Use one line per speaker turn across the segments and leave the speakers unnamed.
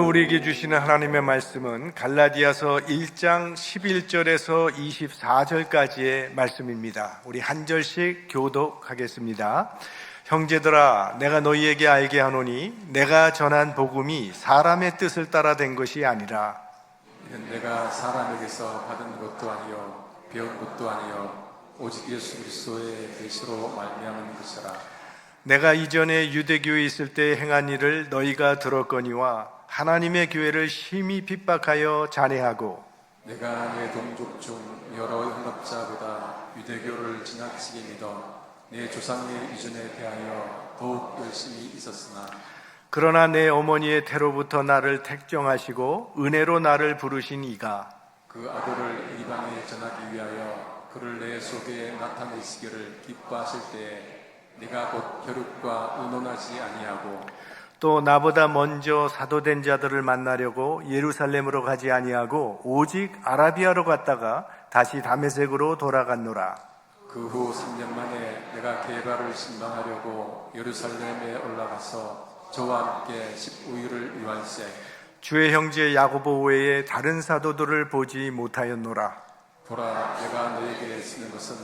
우리에게 주시는 하나님의 말씀은 갈라디아서 1장 11절에서 24절까지의 말씀입니다. 우리 한 절씩 교독하겠습니다. 형제들아, 내가 너희에게 알게 하노니 내가 전한 복음이 사람의 뜻을 따라 된 것이 아니라
내가 사람에게서 받은 것도 아니요 배운 것도 아니요 오직 예수 그리스도의 계시로 말미암은 것이라.
내가 이전에 유대교에 있을 때 행한 일을 너희가 들었거니와 하나님의 교회를 심히 핍박하여 잔해하고
내가 내 동족 중 여러 연합자보다 유대교를 지나치게 믿어 내 조상의 이전에 대하여 더욱 열심히 있었으나
그러나 내 어머니의 태로부터 나를 택정하시고 은혜로 나를 부르신 이가
그 아들을 이방에 전하기 위하여 그를 내 속에 나타내시기를 기뻐하실 때에 내가 곧 혈육과 의논하지 아니하고
또 나보다 먼저 사도된 자들을 만나려고 예루살렘으로 가지 아니하고 오직 아라비아로 갔다가 다시 다메섹으로 돌아갔노라.
그 후 3년 만에 내가 게바를 신방하려고 예루살렘에 올라가서 저와 함께 15일을 유한세
주의 형제 야고보 외에 다른 사도들을 보지 못하였노라.
보라, 내가 너에게 쓰는 것은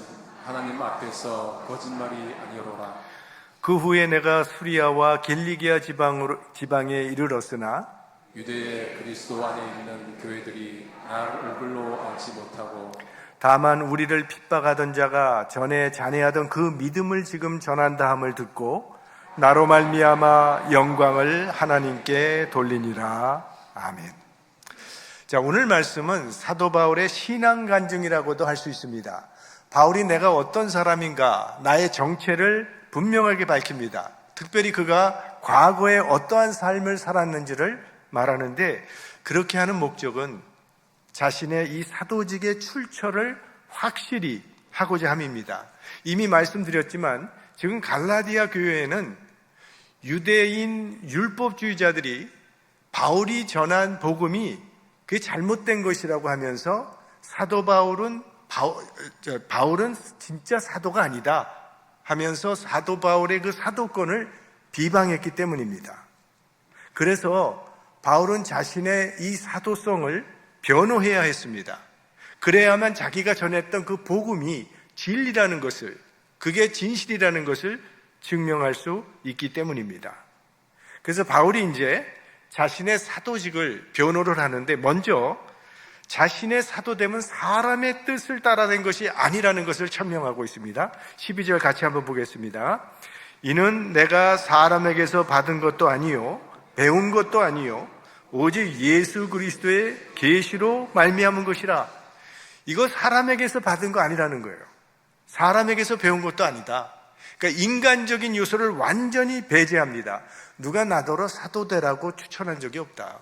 하나님 앞에서 거짓말이 아니오로라.
그 후에 내가 수리아와 길리기아 지방에 이르렀으나
유대의 그리스도 안에 있는 교회들이 나를 얼굴로 알지 못하고
다만 우리를 핍박하던 자가 전에 잔해하던 그 믿음을 지금 전한다 함을 듣고 나로 말미암아 영광을 하나님께 돌리니라. 아멘. 자, 오늘 말씀은 사도 바울의 신앙 간증이라고도 할 수 있습니다. 바울이 내가 어떤 사람인가, 나의 정체를 분명하게 밝힙니다. 특별히 그가 과거에 어떠한 삶을 살았는지를 말하는데, 그렇게 하는 목적은 자신의 이 사도직의 출처를 확실히 하고자 함입니다. 이미 말씀드렸지만 지금 갈라디아 교회에는 유대인 율법주의자들이 바울이 전한 복음이 그게 잘못된 것이라고 하면서 사도 바울은 진짜 사도가 아니다 하면서 사도 바울의 그 사도권을 비방했기 때문입니다. 그래서 바울은 자신의 이 사도성을 변호해야 했습니다. 그래야만 자기가 전했던 그 복음이 진리라는 것을, 그게 진실이라는 것을 증명할 수 있기 때문입니다. 그래서 바울이 이제 자신의 사도직을 변호를 하는데, 먼저 자신의 사도됨은 사람의 뜻을 따라 된 것이 아니라는 것을 천명하고 있습니다. 12절 같이 한번 보겠습니다. 이는 내가 사람에게서 받은 것도 아니요 배운 것도 아니요 오직 예수 그리스도의 계시로 말미암은 것이라. 이거 사람에게서 받은 거 아니라는 거예요. 사람에게서 배운 것도 아니다. 그러니까 인간적인 요소를 완전히 배제합니다. 누가 나더러 사도되라고 추천한 적이 없다.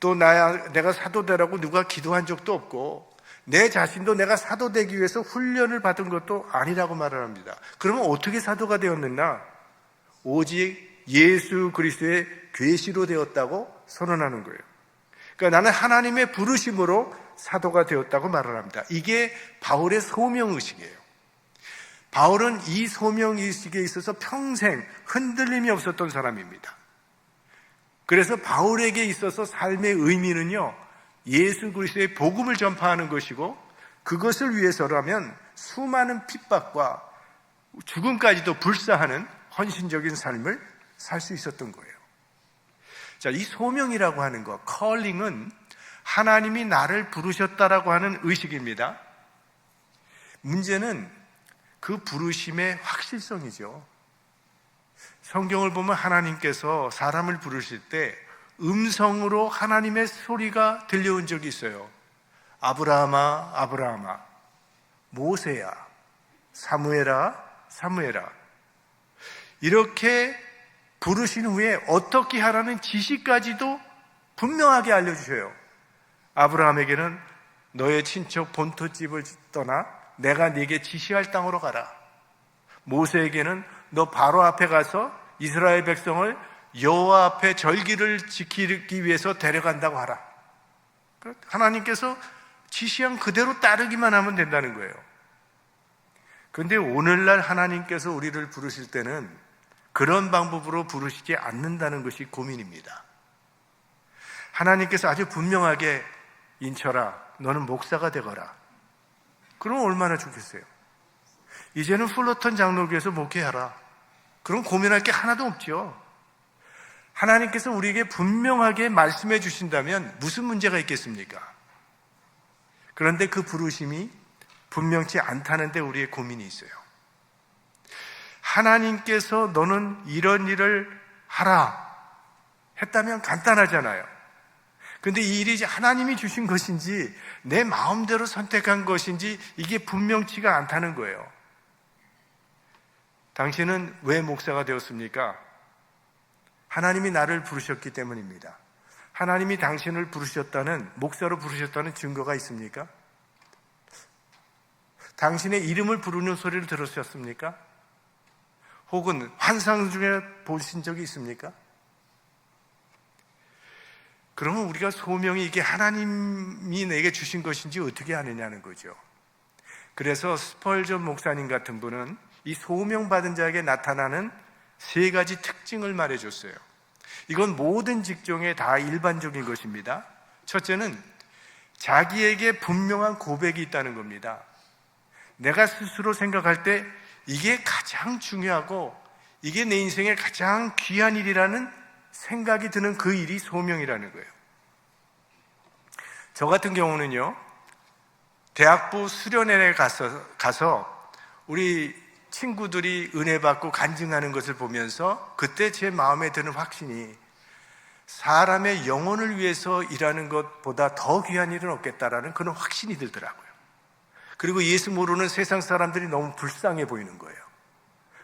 또 내가 사도되라고 누가 기도한 적도 없고, 내 자신도 내가 사도되기 위해서 훈련을 받은 것도 아니라고 말을 합니다. 그러면 어떻게 사도가 되었느냐? 오직 예수 그리스도의 계시로 되었다고 선언하는 거예요. 그러니까 나는 하나님의 부르심으로 사도가 되었다고 말을 합니다. 이게 바울의 소명의식이에요. 바울은 이 소명의식에 있어서 평생 흔들림이 없었던 사람입니다. 그래서 바울에게 있어서 삶의 의미는요, 예수 그리스도의 복음을 전파하는 것이고, 그것을 위해서라면 수많은 핍박과 죽음까지도 불사하는 헌신적인 삶을 살 수 있었던 거예요. 자, 이 소명이라고 하는 것, calling은 하나님이 나를 부르셨다라고 하는 의식입니다. 문제는 그 부르심의 확실성이죠. 성경을 보면 하나님께서 사람을 부르실 때 음성으로 하나님의 소리가 들려온 적이 있어요. 아브라함아, 아브라함아, 모세야, 사무엘아, 사무엘아. 이렇게 부르신 후에 어떻게 하라는 지시까지도 분명하게 알려주셔요. 아브라함에게는 너의 친척 본토집을 떠나 내가 네게 지시할 땅으로 가라. 모세에게는 너 바로 앞에 가서 이스라엘 백성을 여호와 앞에 절기를 지키기 위해서 데려간다고 하라. 하나님께서 지시한 그대로 따르기만 하면 된다는 거예요. 그런데 오늘날 하나님께서 우리를 부르실 때는 그런 방법으로 부르시지 않는다는 것이 고민입니다. 하나님께서 아주 분명하게 인철아, 너는 목사가 되거라. 그럼 얼마나 좋겠어요. 이제는 풀러턴 장로교에서 목회하라. 그럼 고민할 게 하나도 없죠. 하나님께서 우리에게 분명하게 말씀해 주신다면 무슨 문제가 있겠습니까? 그런데 그 부르심이 분명치 않다는데 우리의 고민이 있어요. 하나님께서 너는 이런 일을 하라 했다면 간단하잖아요. 그런데 이 일이 하나님이 주신 것인지 내 마음대로 선택한 것인지 이게 분명치가 않다는 거예요. 당신은 왜 목사가 되었습니까? 하나님이 나를 부르셨기 때문입니다. 하나님이 당신을 부르셨다는, 목사로 부르셨다는 증거가 있습니까? 당신의 이름을 부르는 소리를 들으셨습니까? 혹은 환상 중에 보신 적이 있습니까? 그러면 우리가 소명이 이게 하나님이 내게 주신 것인지 어떻게 아느냐는 거죠. 그래서 스펄전 목사님 같은 분은 이 소명받은 자에게 나타나는 3가지 특징을 말해줬어요. 이건 모든 직종에 다 일반적인 것입니다. 첫째는 자기에게 분명한 고백이 있다는 겁니다. 내가 스스로 생각할 때 이게 가장 중요하고 이게 내 인생의 가장 귀한 일이라는 생각이 드는 그 일이 소명이라는 거예요. 저 같은 경우는요, 대학부 수련회에 가서 우리 친구들이 은혜 받고 간증하는 것을 보면서 그때 제 마음에 드는 확신이 사람의 영혼을 위해서 일하는 것보다 더 귀한 일은 없겠다라는 그런 확신이 들더라고요. 그리고 예수 모르는 세상 사람들이 너무 불쌍해 보이는 거예요.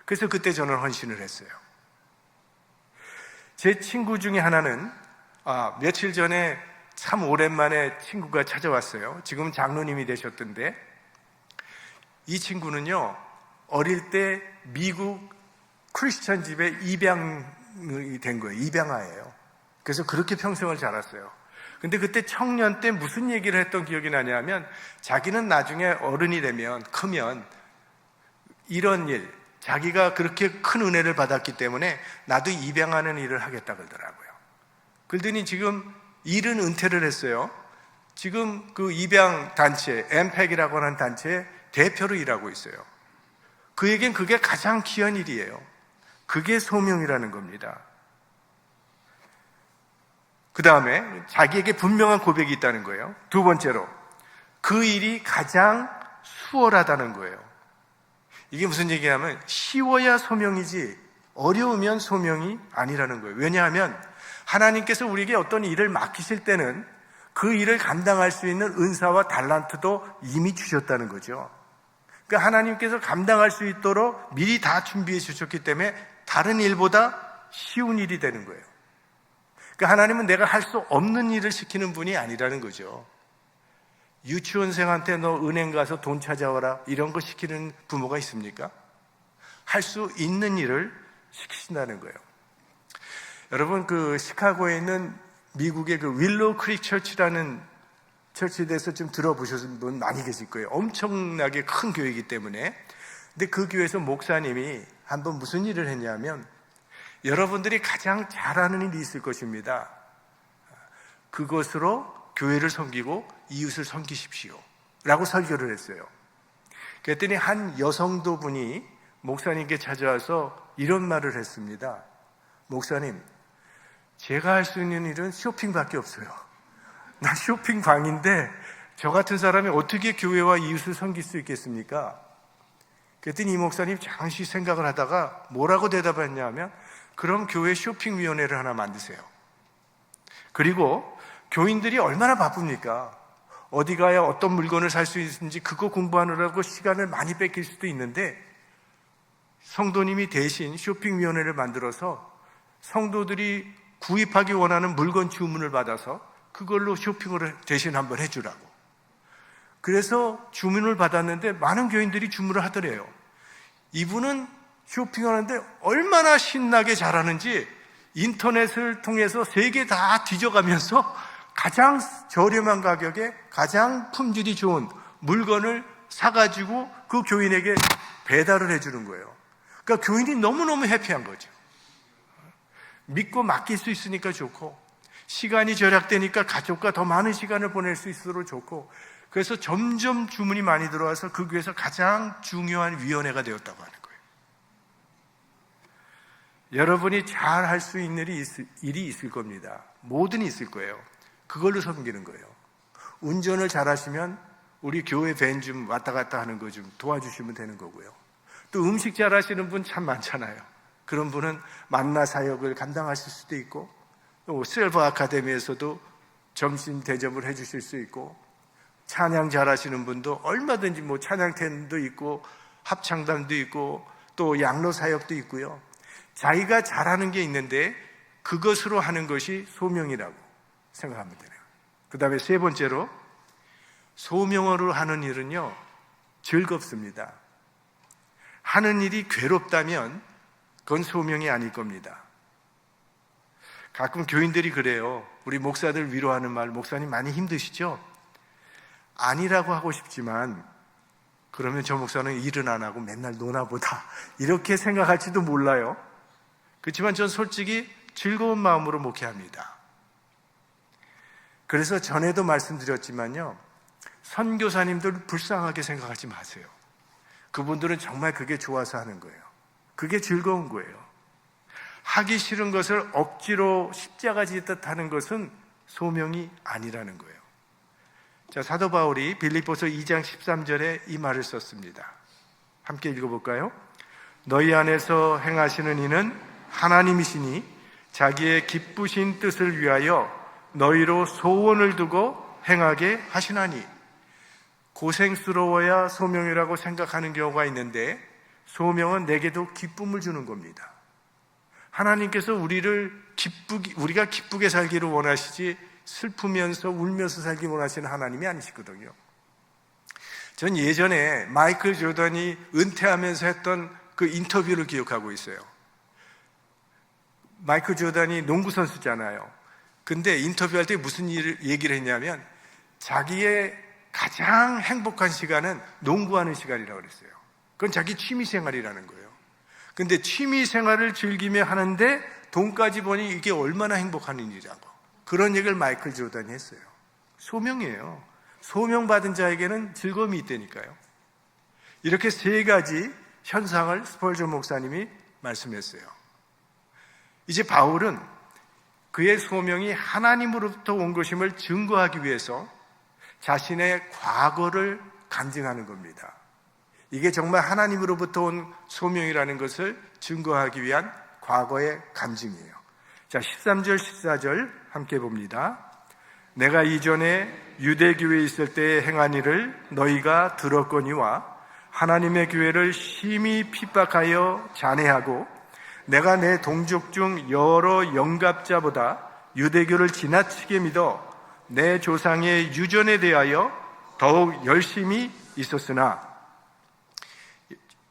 그래서 그때 저는 헌신을 했어요. 제 친구 중에 하나는 며칠 전에 참 오랜만에 친구가 찾아왔어요. 지금 장로님이 되셨던데, 이 친구는요 어릴 때 미국 크리스천 집에 입양이 된 거예요. 입양아예요. 그래서 그렇게 평생을 자랐어요. 근데 그때 청년 때 무슨 얘기를 했던 기억이 나냐면, 자기는 나중에 어른이 되면, 크면 이런 일, 자기가 그렇게 큰 은혜를 받았기 때문에 나도 입양하는 일을 하겠다 그러더라고요. 그러더니 지금 일은 은퇴를 했어요. 지금 그 입양 단체, 엠팩이라고 하는 단체의 대표로 일하고 있어요. 그에겐 그게 가장 귀한 일이에요. 그게 소명이라는 겁니다. 그 다음에 자기에게 분명한 고백이 있다는 거예요. 두 번째로, 그 일이 가장 수월하다는 거예요. 이게 무슨 얘기냐면 쉬워야 소명이지 어려우면 소명이 아니라는 거예요. 왜냐하면 하나님께서 우리에게 어떤 일을 맡기실 때는 그 일을 감당할 수 있는 은사와 달란트도 이미 주셨다는 거죠. 그러니까 하나님께서 감당할 수 있도록 미리 다 준비해 주셨기 때문에 다른 일보다 쉬운 일이 되는 거예요. 그러니까 하나님은 내가 할 수 없는 일을 시키는 분이 아니라는 거죠. 유치원생한테 너 은행 가서 돈 찾아와라 이런 거 시키는 부모가 있습니까? 할 수 있는 일을 시키신다는 거예요. 여러분, 그 시카고에 있는 미국의 그 윌로우 크릭 처치라는 처치에 대해서 좀 들어보셨던 분 많이 계실 거예요. 엄청나게 큰 교회이기 때문에. 근데 그 교회에서 목사님이 한번 무슨 일을 했냐면, 여러분들이 가장 잘하는 일이 있을 것입니다. 그것으로 교회를 섬기고 이웃을 섬기십시오 라고 설교를 했어요. 그랬더니 한 여성도 분이 목사님께 찾아와서 이런 말을 했습니다. 목사님, 제가 할 수 있는 일은 쇼핑밖에 없어요. 나 쇼핑광인데 저 같은 사람이 어떻게 교회와 이웃을 섬길 수 있겠습니까? 그랬더니 이 목사님 잠시 생각을 하다가 뭐라고 대답했냐면, 그럼 교회 쇼핑위원회를 하나 만드세요. 그리고 교인들이 얼마나 바쁩니까? 어디 가야 어떤 물건을 살 수 있는지 그거 공부하느라고 시간을 많이 뺏길 수도 있는데, 성도님이 대신 쇼핑위원회를 만들어서 성도들이 구입하기 원하는 물건 주문을 받아서 그걸로 쇼핑을 대신 한번 해주라고. 그래서 주문을 받았는데 많은 교인들이 주문을 하더래요. 이분은 쇼핑하는데 얼마나 신나게 잘하는지 인터넷을 통해서 세계 다 뒤져가면서 가장 저렴한 가격에 가장 품질이 좋은 물건을 사가지고 그 교인에게 배달을 해주는 거예요. 그러니까 교인이 너무너무 해피한 거죠. 믿고 맡길 수 있으니까 좋고, 시간이 절약되니까 가족과 더 많은 시간을 보낼 수 있도록 좋고, 그래서 점점 주문이 많이 들어와서 그 교회에서 가장 중요한 위원회가 되었다고 하는 거예요. 여러분이 잘 할 수 있는 일이 있을 겁니다. 뭐든 있을 거예요. 그걸로 섬기는 거예요. 운전을 잘 하시면 우리 교회 밴 좀 왔다 갔다 하는 거 좀 도와주시면 되는 거고요. 또 음식 잘 하시는 분 참 많잖아요. 그런 분은 만나 사역을 감당하실 수도 있고, 또 셀프 아카데미에서도 점심 대접을 해주실 수 있고, 찬양 잘 하시는 분도 얼마든지 뭐 찬양팀도 있고 합창단도 있고 또 양로 사역도 있고요. 자기가 잘하는 게 있는데 그것으로 하는 것이 소명이라고 생각하면 되네요. 그 다음에 세 번째로, 소명으로 하는 일은요, 즐겁습니다. 하는 일이 괴롭다면 그건 소명이 아닐 겁니다. 가끔 교인들이 그래요. 우리 목사들 위로하는 말, 목사님 많이 힘드시죠? 아니라고 하고 싶지만, 그러면 저 목사는 일은 안 하고 맨날 노나보다, 이렇게 생각할지도 몰라요. 그렇지만 전 솔직히 즐거운 마음으로 목회합니다. 그래서 전에도 말씀드렸지만요, 선교사님들 불쌍하게 생각하지 마세요. 그분들은 정말 그게 좋아서 하는 거예요. 그게 즐거운 거예요. 하기 싫은 것을 억지로 십자가 지듯 하는 것은 소명이 아니라는 거예요. 자, 사도 바울이 빌립보서 2장 13절에 이 말을 썼습니다. 함께 읽어볼까요? 너희 안에서 행하시는 이는 하나님이시니 자기의 기쁘신 뜻을 위하여 너희로 소원을 두고 행하게 하시나니. 고생스러워야 소명이라고 생각하는 경우가 있는데, 소명은 내게도 기쁨을 주는 겁니다. 하나님께서 우리가 기쁘게 살기를 원하시지 슬프면서 울면서 살기 원하시는 하나님이 아니시거든요. 전 예전에 마이클 조던이 은퇴하면서 했던 그 인터뷰를 기억하고 있어요. 마이클 조던이 농구 선수잖아요. 근데 인터뷰할 때 무슨 얘기를 했냐면, 자기의 가장 행복한 시간은 농구하는 시간이라고 그랬어요. 그건 자기 취미 생활이라는 거예요. 근데 취미 생활을 즐기며 하는데 돈까지 버니 이게 얼마나 행복한 일이라고, 그런 얘기를 마이클 조던이 했어요. 소명이에요. 소명받은 자에게는 즐거움이 있다니까요. 이렇게 세 가지 현상을 스펄전 목사님이 말씀했어요. 이제 바울은 그의 소명이 하나님으로부터 온 것임을 증거하기 위해서 자신의 과거를 간증하는 겁니다. 이게 정말 하나님으로부터 온 소명이라는 것을 증거하기 위한 과거의 간증이에요. 자, 13절 14절 함께 봅니다. 내가 이전에 유대교회에 있을 때에 행한 일을 너희가 들었거니와 하나님의 교회를 심히 핍박하여 잔해하고 내가 내 동족 중 여러 영갑자보다 유대교를 지나치게 믿어 내 조상의 유전에 대하여 더욱 열심히 있었으나.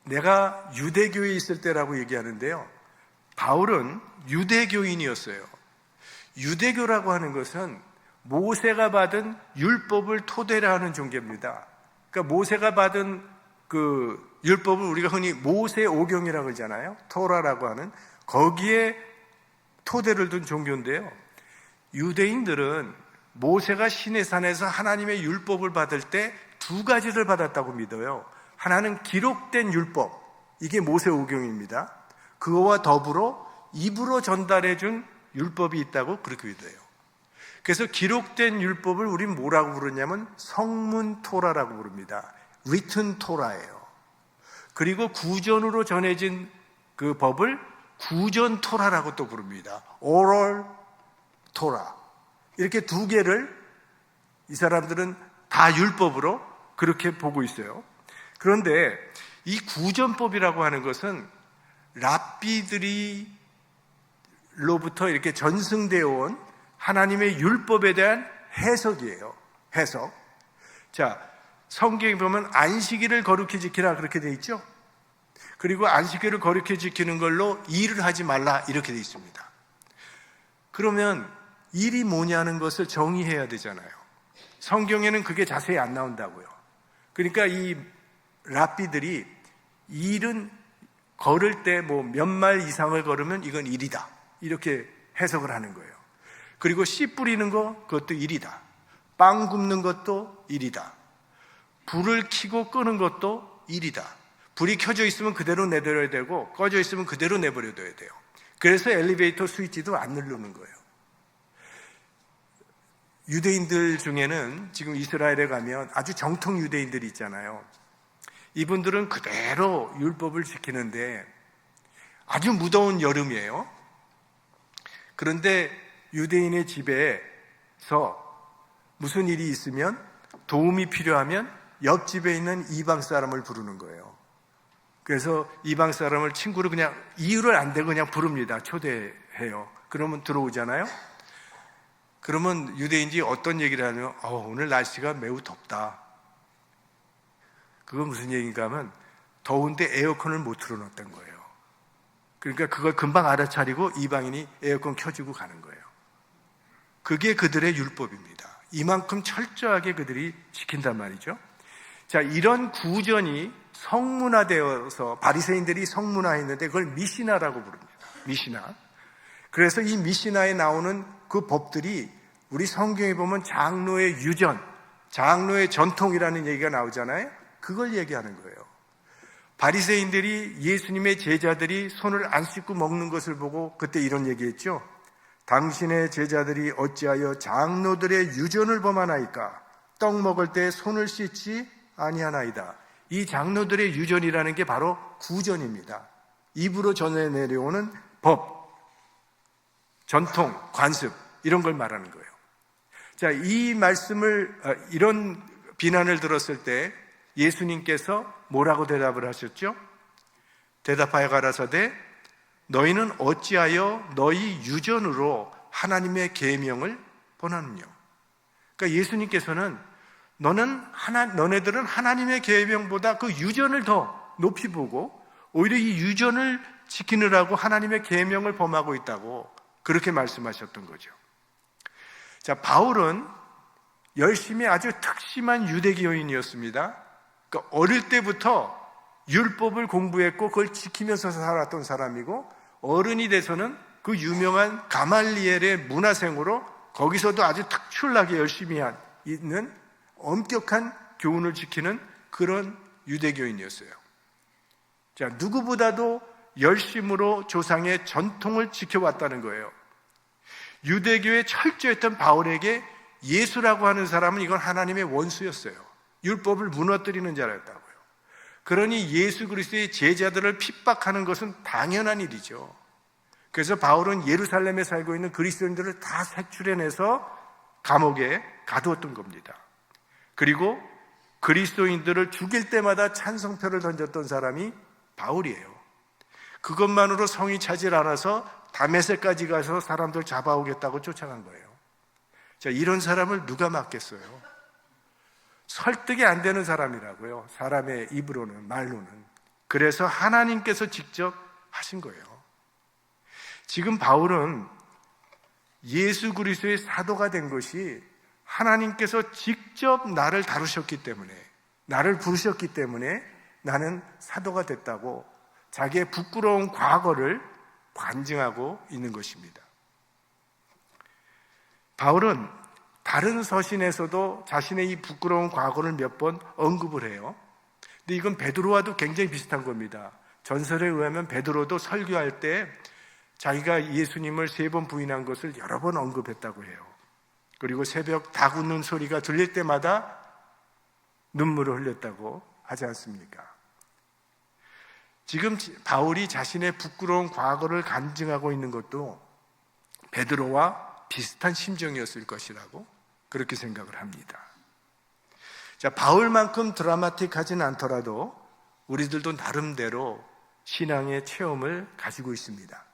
내가 유대교회에 있을 때라고 얘기하는데요, 바울은 유대교인이었어요. 유대교라고 하는 것은 모세가 받은 율법을 토대로 하는 종교입니다. 그러니까 모세가 받은 그 율법을 우리가 흔히 모세 오경이라고 그러잖아요. 토라라고 하는, 거기에 토대를 둔 종교인데요, 유대인들은 모세가 시내산에서 하나님의 율법을 받을 때 두 가지를 받았다고 믿어요. 하나는 기록된 율법, 이게 모세 오경입니다. 그거와 더불어 입으로 전달해준 율법이 있다고 그렇게 믿어요. 그래서 기록된 율법을 우린 뭐라고 부르냐면 성문 토라라고 부릅니다. written 토라예요. 그리고 구전으로 전해진 그 법을 구전 토라라고 또 부릅니다. oral 토라. 이렇게 두 개를 이 사람들은 다 율법으로 그렇게 보고 있어요. 그런데 이 구전법이라고 하는 것은 랍비들로부터 이렇게 전승되어 온 하나님의 율법에 대한 해석이에요. 해석. 자, 성경에 보면 안식일을 거룩히 지키라 그렇게 돼 있죠. 그리고 안식일을 거룩히 지키는 걸로 일을 하지 말라 이렇게 돼 있습니다. 그러면 일이 뭐냐는 것을 정의해야 되잖아요. 성경에는 그게 자세히 안 나온다고요. 그러니까 이 랍비들이 일은 걸을 때 뭐 몇 말 이상을 걸으면 이건 일이다, 이렇게 해석을 하는 거예요. 그리고 씨 뿌리는 거, 그것도 일이다. 빵 굽는 것도 일이다. 불을 켜고 끄는 것도 일이다. 불이 켜져 있으면 그대로 내버려야 되고 꺼져 있으면 그대로 내버려둬야 돼요. 그래서 엘리베이터 스위치도 안 누르는 거예요. 유대인들 중에는 지금 이스라엘에 가면 아주 정통 유대인들이 있잖아요. 이분들은 그대로 율법을 지키는데 아주 무더운 여름이에요. 그런데 유대인의 집에서 무슨 일이 있으면 도움이 필요하면 옆집에 있는 이방 사람을 부르는 거예요. 그래서 이방 사람을 친구로 그냥 이유를 안 대고 그냥 부릅니다. 초대해요. 그러면 들어오잖아요. 그러면 유대인들이 어떤 얘기를 하냐면 오늘 날씨가 매우 덥다. 그건 무슨 얘기인가 하면 더운데 에어컨을 못 틀어놨던 거예요. 그러니까 그걸 금방 알아차리고 이방인이 에어컨 켜주고 가는 거예요. 그게 그들의 율법입니다. 이만큼 철저하게 그들이 지킨단 말이죠. 자, 이런 구전이 성문화되어서 바리새인들이 성문화했는데 그걸 미시나라고 부릅니다. 미시나. 그래서 이 미시나에 나오는 그 법들이 우리 성경에 보면 장로의 유전, 장로의 전통이라는 얘기가 나오잖아요. 그걸 얘기하는 거예요. 바리새인들이 예수님의 제자들이 손을 안 씻고 먹는 것을 보고 그때 이런 얘기했죠. 당신의 제자들이 어찌하여 장로들의 유전을 범하나이까? 떡 먹을 때 손을 씻지 아니하나이다. 이 장로들의 유전이라는 게 바로 구전입니다. 입으로 전해 내려오는 법, 전통, 관습 이런 걸 말하는 거예요. 자, 이 말씀을 이런 비난을 들었을 때 예수님께서 뭐라고 대답을 하셨죠? 대답하여 가라사대 너희는 어찌하여 너희 유전으로 하나님의 계명을 범하느냐? 그러니까 예수님께서는 너네들은 하나님의 계명보다 그 유전을 더 높이 보고 오히려 이 유전을 지키느라고 하나님의 계명을 범하고 있다고 그렇게 말씀하셨던 거죠. 자, 바울은 열심히 아주 특심한 유대교인이었습니다. 그러니까 어릴 때부터 율법을 공부했고 그걸 지키면서 살았던 사람이고 어른이 돼서는 그 유명한 가말리엘의 문화생으로 거기서도 아주 특출나게 열심히 있는 엄격한 교훈을 지키는 그런 유대교인이었어요. 자, 누구보다도 열심으로 조상의 전통을 지켜왔다는 거예요. 유대교에 철저했던 바울에게 예수라고 하는 사람은 이건 하나님의 원수였어요. 율법을 무너뜨리는 자였다고요. 그러니 예수 그리스도의 제자들을 핍박하는 것은 당연한 일이죠. 그래서 바울은 예루살렘에 살고 있는 그리스도인들을 다 색출해내서 감옥에 가두었던 겁니다. 그리고 그리스도인들을 죽일 때마다 찬성표를 던졌던 사람이 바울이에요. 그것만으로 성이 차질 않아서 다메섹까지 가서 사람들 잡아오겠다고 쫓아간 거예요. 자, 이런 사람을 누가 막겠어요? 설득이 안 되는 사람이라고요. 사람의 입으로는, 말로는. 그래서 하나님께서 직접 하신 거예요. 지금 바울은 예수 그리스도의 사도가 된 것이 하나님께서 직접 나를 다루셨기 때문에, 나를 부르셨기 때문에 나는 사도가 됐다고 자기의 부끄러운 과거를 관증하고 있는 것입니다. 바울은 다른 서신에서도 자신의 이 부끄러운 과거를 몇 번 언급을 해요. 근데 이건 베드로와도 굉장히 비슷한 겁니다. 전설에 의하면 베드로도 설교할 때 자기가 예수님을 3번 부인한 것을 여러 번 언급했다고 해요. 그리고 새벽 닭 웃는 소리가 들릴 때마다 눈물을 흘렸다고 하지 않습니까? 지금 바울이 자신의 부끄러운 과거를 간증하고 있는 것도 베드로와 비슷한 심정이었을 것이라고 그렇게 생각을 합니다. 자, 바울만큼 드라마틱하진 않더라도 우리들도 나름대로 신앙의 체험을 가지고 있습니다.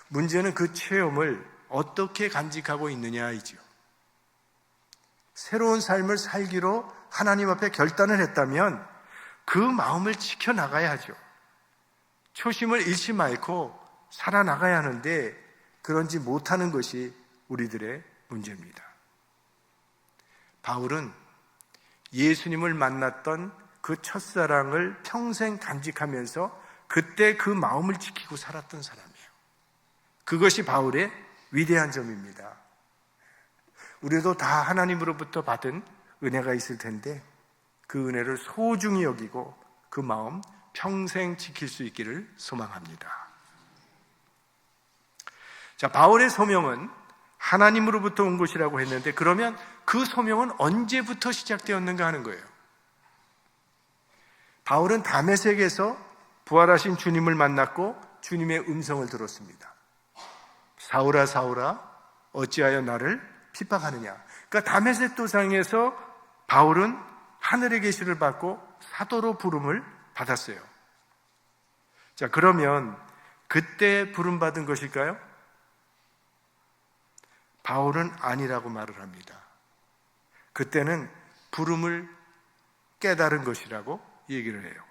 문제는 그 체험을 어떻게 간직하고 있느냐이죠. 새로운 삶을 살기로 하나님 앞에 결단을 했다면 그 마음을 지켜나가야 하죠. 초심을 잃지 말고 살아나가야 하는데 그런지 못하는 것이 우리들의 문제입니다. 바울은 예수님을 만났던 그 첫사랑을 평생 간직하면서 그때 그 마음을 지키고 살았던 사람이에요. 그것이 바울의 위대한 점입니다. 우리도 다 하나님으로부터 받은 은혜가 있을 텐데 그 은혜를 소중히 여기고 그 마음 평생 지킬 수 있기를 소망합니다. 자, 바울의 소명은 하나님으로부터 온 것이라고 했는데, 그러면 그 소명은 언제부터 시작되었는가 하는 거예요. 바울은 다메섹에서 부활하신 주님을 만났고 주님의 음성을 들었습니다. 사울아 사울아 어찌하여 나를 핍박하느냐. 그러니까 다메섹 도상에서 바울은 하늘의 계시를 받고 사도로 부름을 받았어요. 자, 그러면 그때 부름받은 것일까요? 바울은 아니라고 말을 합니다. 그때는 부름을 깨달은 것이라고 얘기를 해요.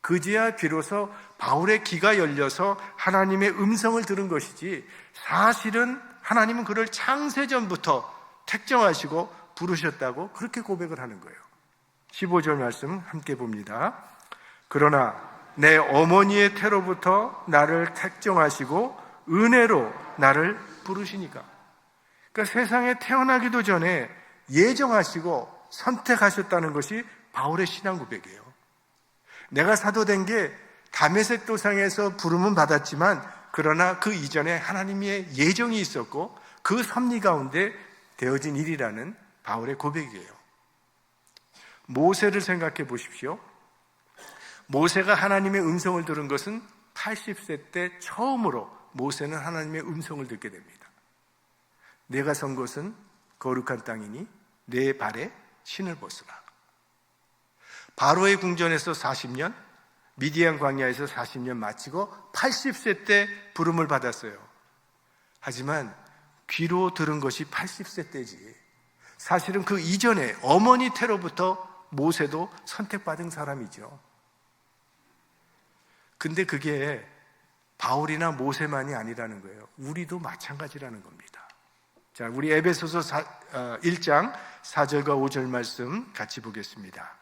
그제야 비로소 바울의 귀가 열려서 하나님의 음성을 들은 것이지, 사실은 하나님은 그를 창세전부터 택정하시고 부르셨다고 그렇게 고백을 하는 거예요. 15절 말씀 함께 봅니다. 그러나 내 어머니의 태로부터 나를 택정하시고 은혜로 나를 부르시니까. 그러니까 세상에 태어나기도 전에 예정하시고 선택하셨다는 것이 바울의 신앙 고백이에요. 내가 사도된 게 다메섹 도상에서 부름은 받았지만, 그러나 그 이전에 하나님의 예정이 있었고 그 섭리 가운데 되어진 일이라는 바울의 고백이에요. 모세를 생각해 보십시오. 모세가 하나님의 음성을 들은 것은 80세 때 처음으로 모세는 하나님의 음성을 듣게 됩니다. 내가 선 곳은 거룩한 땅이니 내 발에 신을 벗으라. 바로의 궁전에서 40년, 미디안 광야에서 40년 마치고 80세 때 부름을 받았어요. 하지만 귀로 들은 것이 80세 때지. 사실은 그 이전에 어머니 태로부터 모세도 선택받은 사람이죠. 근데 그게 바울이나 모세만이 아니라는 거예요. 우리도 마찬가지라는 겁니다. 자, 우리 에베소서 1장 4절과 5절 말씀 같이 보겠습니다.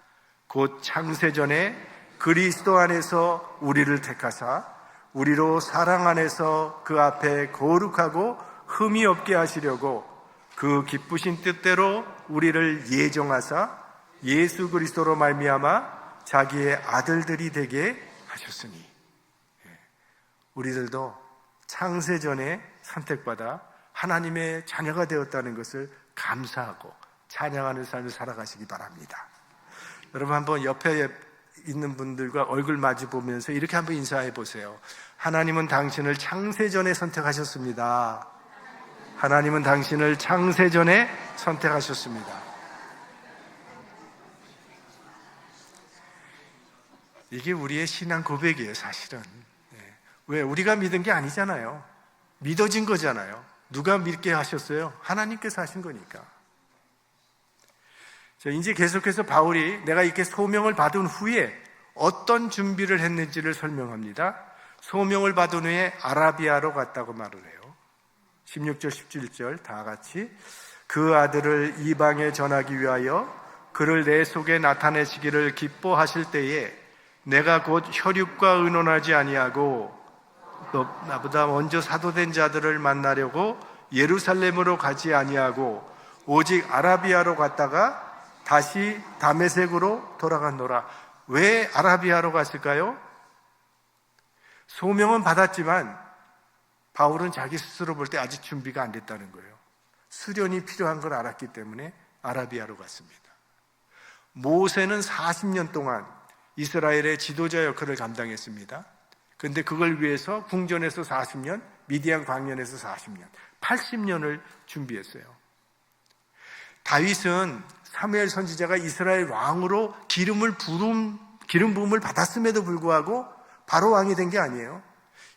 곧 창세전에 그리스도 안에서 우리를 택하사 우리로 사랑 안에서 그 앞에 거룩하고 흠이 없게 하시려고 그 기쁘신 뜻대로 우리를 예정하사 예수 그리스도로 말미암아 자기의 아들들이 되게 하셨으니. 우리들도 창세전에 선택받아 하나님의 자녀가 되었다는 것을 감사하고 찬양하는 삶을 살아가시기 바랍니다. 여러분, 한번 옆에 있는 분들과 얼굴 마주 보면서 이렇게 한번 인사해 보세요. 하나님은 당신을 창세전에 선택하셨습니다. 하나님은 당신을 창세전에 선택하셨습니다. 이게 우리의 신앙 고백이에요, 사실은. 왜? 우리가 믿은 게 아니잖아요. 믿어진 거잖아요. 누가 믿게 하셨어요? 하나님께서 하신 거니까. 자, 이제 계속해서 바울이 내가 이렇게 소명을 받은 후에 어떤 준비를 했는지를 설명합니다. 소명을 받은 후에 아라비아로 갔다고 말을 해요. 16절, 17절 다 같이. 그 아들을 이방에 전하기 위하여 그를 내 속에 나타내시기를 기뻐하실 때에 내가 곧 혈육과 의논하지 아니하고 나보다 먼저 사도된 자들을 만나려고 예루살렘으로 가지 아니하고 오직 아라비아로 갔다가 다시 다메섹으로 돌아갔노라. 왜 아라비아로 갔을까요? 소명은 받았지만 바울은 자기 스스로 볼 때 아직 준비가 안 됐다는 거예요. 수련이 필요한 걸 알았기 때문에 아라비아로 갔습니다. 모세는 40년 동안 이스라엘의 지도자 역할을 감당했습니다. 그런데 그걸 위해서 궁전에서 40년, 미디안 광야에서 40년, 80년을 준비했어요. 다윗은 사무엘 선지자가 이스라엘 왕으로 기름 부음을 받았음에도 불구하고 바로 왕이 된 게 아니에요.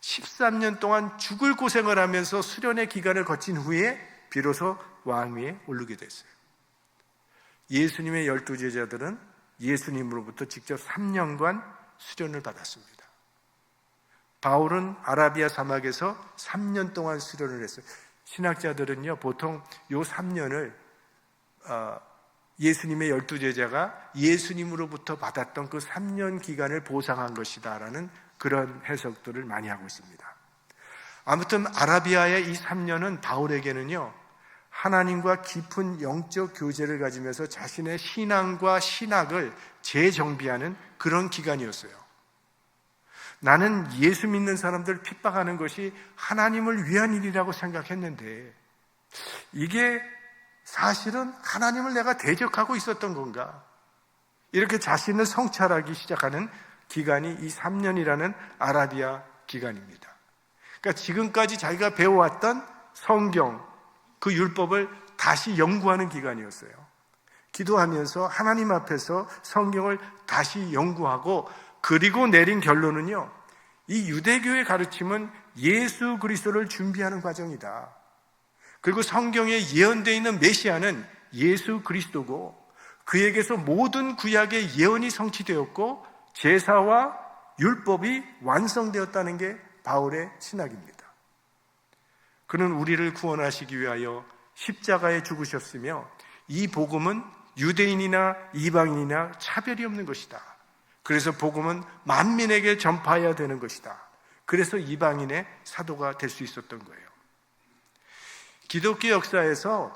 13년 동안 죽을 고생을 하면서 수련의 기간을 거친 후에 비로소 왕위에 오르게 됐어요. 예수님의 12제자들은 예수님으로부터 직접 3년간 수련을 받았습니다. 바울은 아라비아 사막에서 3년 동안 수련을 했어요. 신학자들은요, 보통 요 3년을 예수님의 12제자가 예수님으로부터 받았던 그 3년 기간을 보상한 것이다라는 그런 해석들을 많이 하고 있습니다. 아무튼 아라비아의 이 3년은 바울에게는요, 하나님과 깊은 영적 교제를 가지면서 자신의 신앙과 신학을 재정비하는 그런 기간이었어요. 나는 예수 믿는 사람들 핍박하는 것이 하나님을 위한 일이라고 생각했는데 이게 사실은 하나님을 내가 대적하고 있었던 건가? 이렇게 자신을 성찰하기 시작하는 기간이 이 3년이라는 아라비아 기간입니다. 그러니까 지금까지 자기가 배워왔던 성경, 그 율법을 다시 연구하는 기간이었어요. 기도하면서 하나님 앞에서 성경을 다시 연구하고 그리고 내린 결론은요, 이 유대교의 가르침은 예수 그리스도를 준비하는 과정이다. 그리고 성경에 예언되어 있는 메시아는 예수 그리스도고 그에게서 모든 구약의 예언이 성취되었고 제사와 율법이 완성되었다는 게 바울의 신학입니다. 그는 우리를 구원하시기 위하여 십자가에 죽으셨으며 이 복음은 유대인이나 이방인이나 차별이 없는 것이다. 그래서 복음은 만민에게 전파해야 되는 것이다. 그래서 이방인의 사도가 될 수 있었던 거예요. 기독교 역사에서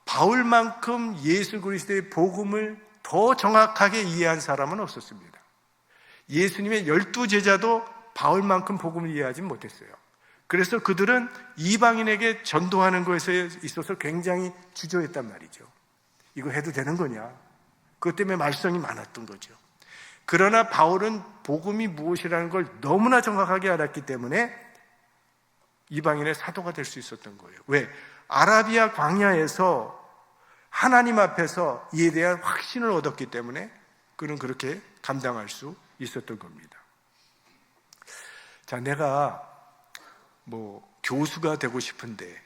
바울만큼 예수 그리스도의 복음을 더 정확하게 이해한 사람은 없었습니다. 예수님의 12제자도 바울만큼 복음을 이해하지 못했어요. 그래서 그들은 이방인에게 전도하는 것에 있어서 굉장히 주저했단 말이죠. 이거 해도 되는 거냐? 그것 때문에 말썽이 많았던 거죠. 그러나 바울은 복음이 무엇이라는 걸 너무나 정확하게 알았기 때문에 이방인의 사도가 될 수 있었던 거예요. 왜? 아라비아 광야에서 하나님 앞에서 이에 대한 확신을 얻었기 때문에 그는 그렇게 감당할 수 있었던 겁니다. 자, 내가 교수가 되고 싶은데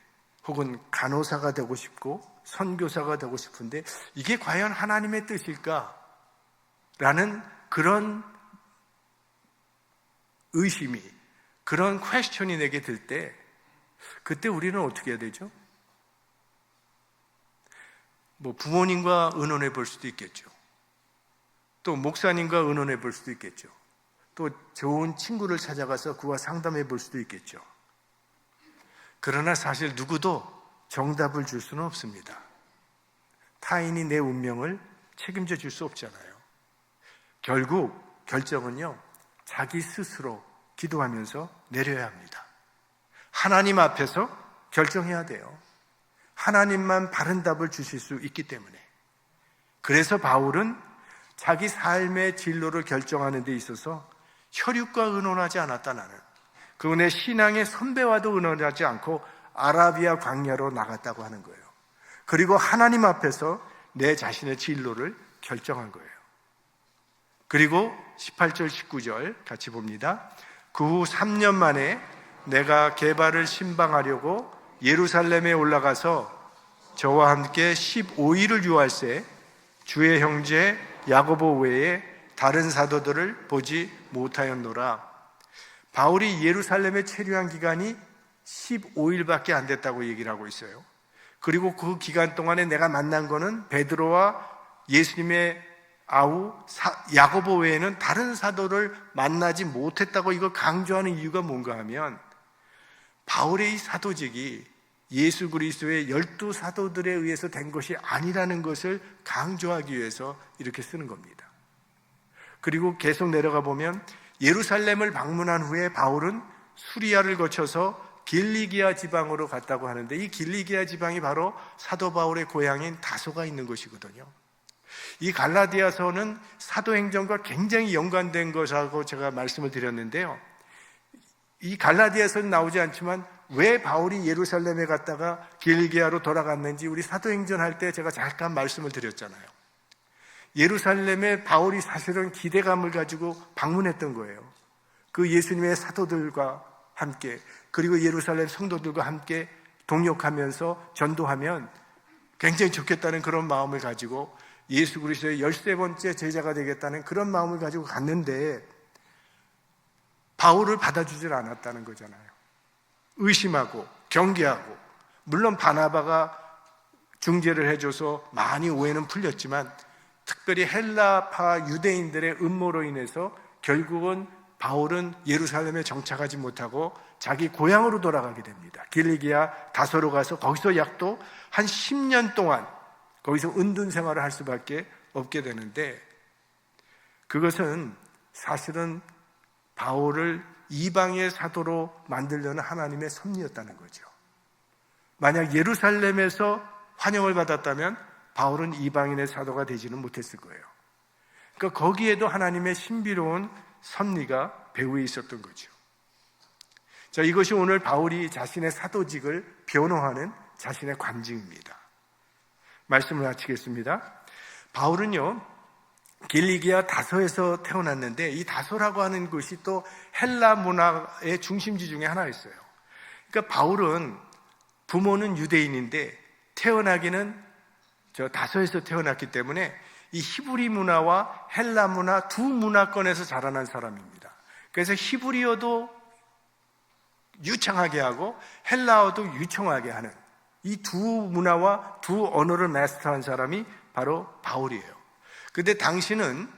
혹은 간호사가 되고 싶고 선교사가 되고 싶은데 이게 과연 하나님의 뜻일까? 라는 그런 의심이, 그런 퀘스천이 내게 들 때 그때 우리는 어떻게 해야 되죠? 부모님과 의논해 볼 수도 있겠죠. 또 목사님과 의논해 볼 수도 있겠죠. 또 좋은 친구를 찾아가서 그와 상담해 볼 수도 있겠죠. 그러나 사실 누구도 정답을 줄 수는 없습니다. 타인이 내 운명을 책임져 줄 수 없잖아요. 결국 결정은요, 자기 스스로 기도하면서 내려야 합니다. 하나님 앞에서 결정해야 돼요. 하나님만 바른 답을 주실 수 있기 때문에. 그래서 바울은 자기 삶의 진로를 결정하는 데 있어서 혈육과 의논하지 않았다. 나는 그분의 신앙의 선배와도 의논하지 않고 아라비아 광야로 나갔다고 하는 거예요. 그리고 하나님 앞에서 내 자신의 진로를 결정한 거예요. 그리고 18절 19절 같이 봅니다. 그 후 3년 만에 내가 게바를 신방하려고 예루살렘에 올라가서 저와 함께 15일을 유할세 주의 형제 야고보 외에 다른 사도들을 보지 못하였노라. 바울이 예루살렘에 체류한 기간이 15일밖에 안 됐다고 얘기를 하고 있어요. 그리고 그 기간 동안에 내가 만난 거는 베드로와 예수님의 아우 야고보 외에는 다른 사도를 만나지 못했다고 이걸 강조하는 이유가 뭔가 하면 바울의 이 사도직이 예수 그리스도의 12사도들에 의해서 된 것이 아니라는 것을 강조하기 위해서 이렇게 쓰는 겁니다. 그리고 계속 내려가 보면 예루살렘을 방문한 후에 바울은 수리아를 거쳐서 길리기아 지방으로 갔다고 하는데 이 길리기아 지방이 바로 사도 바울의 고향인 다소가 있는 곳이거든요. 이 갈라디아서는 사도행전과 굉장히 연관된 것하고 제가 말씀을 드렸는데요. 이 갈라디아서는 나오지 않지만 왜 바울이 예루살렘에 갔다가 길리기아로 돌아갔는지 우리 사도행전 할 때 제가 잠깐 말씀을 드렸잖아요. 예루살렘에 바울이 사실은 기대감을 가지고 방문했던 거예요. 그 예수님의 사도들과 함께 그리고 예루살렘 성도들과 함께 동역하면서 전도하면 굉장히 좋겠다는 그런 마음을 가지고 예수 그리스도의 13번째 제자가 되겠다는 그런 마음을 가지고 갔는데 바울을 받아주질 않았다는 거잖아요. 의심하고 경계하고 물론 바나바가 중재를 해줘서 많이 오해는 풀렸지만 특별히 헬라파 유대인들의 음모로 인해서 결국은 바울은 예루살렘에 정착하지 못하고 자기 고향으로 돌아가게 됩니다. 길리기아 다소로 가서 거기서 약도 한 10년 동안 거기서 은둔 생활을 할 수밖에 없게 되는데, 그것은 사실은 바울을 이방의 사도로 만들려는 하나님의 섭리였다는 거죠. 만약 예루살렘에서 환영을 받았다면 바울은 이방인의 사도가 되지는 못했을 거예요. 그러니까 거기에도 하나님의 신비로운 섭리가 배후에 있었던 거죠. 자, 이것이 오늘 바울이 자신의 사도직을 변호하는 자신의 관증입니다. 말씀을 마치겠습니다. 바울은요, 길리기아 다소에서 태어났는데, 이 다소라고 하는 곳이 또 헬라 문화의 중심지 중에 하나였어요. 그러니까 바울은 부모는 유대인인데 태어나기는 저 다소에서 태어났기 때문에 이 히브리 문화와 헬라 문화 두 문화권에서 자라난 사람입니다. 그래서 히브리어도 유창하게 하고 헬라어도 유창하게 하는 이 두 문화와 두 언어를 마스터한 사람이 바로 바울이에요. 근데 당신은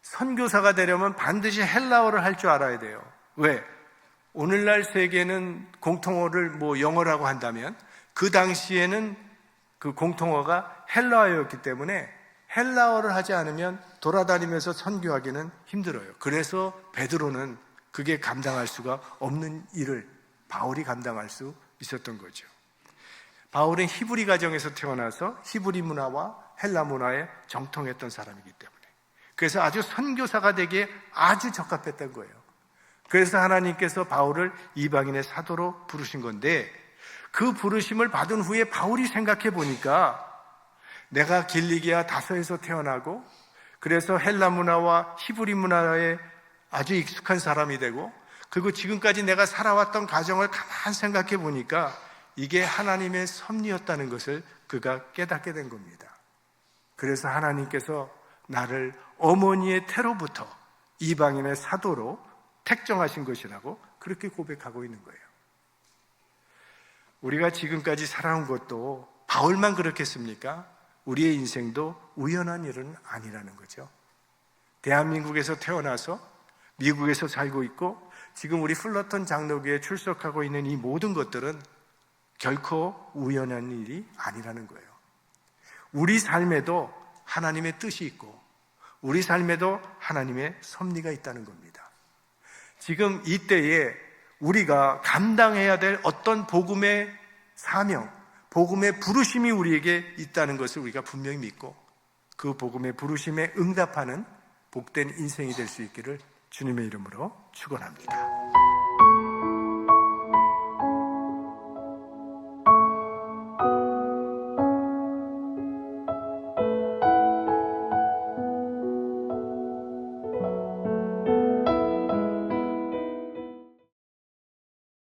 선교사가 되려면 반드시 헬라어를 할 줄 알아야 돼요. 왜? 오늘날 세계는 공통어를 영어라고 한다면 그 당시에는 그 공통어가 헬라어였기 때문에 헬라어를 하지 않으면 돌아다니면서 선교하기는 힘들어요. 그래서 베드로는 그게 감당할 수가 없는 일을 바울이 감당할 수 있었던 거죠. 바울은 히브리 가정에서 태어나서 히브리 문화와 헬라 문화에 정통했던 사람이기 때문에, 그래서 아주 선교사가 되기에 아주 적합했던 거예요. 그래서 하나님께서 바울을 이방인의 사도로 부르신 건데, 그 부르심을 받은 후에 바울이 생각해 보니까 내가 길리기아 다소에서 태어나고 그래서 헬라 문화와 히브리 문화에 아주 익숙한 사람이 되고, 그리고 지금까지 내가 살아왔던 가정을 가만 생각해 보니까 이게 하나님의 섭리였다는 것을 그가 깨닫게 된 겁니다. 그래서 하나님께서 나를 어머니의 태로부터 이방인의 사도로 택정하신 것이라고 그렇게 고백하고 있는 거예요. 우리가 지금까지 살아온 것도 바울만 그렇겠습니까? 우리의 인생도 우연한 일은 아니라는 거죠. 대한민국에서 태어나서 미국에서 살고 있고 지금 우리 플러턴 장로교에 출석하고 있는 이 모든 것들은 결코 우연한 일이 아니라는 거예요. 우리 삶에도 하나님의 뜻이 있고 우리 삶에도 하나님의 섭리가 있다는 겁니다. 지금 이때에 우리가 감당해야 될 어떤 복음의 사명, 복음의 부르심이 우리에게 있다는 것을 우리가 분명히 믿고 그 복음의 부르심에 응답하는 복된 인생이 될 수 있기를 주님의 이름으로 축원합니다.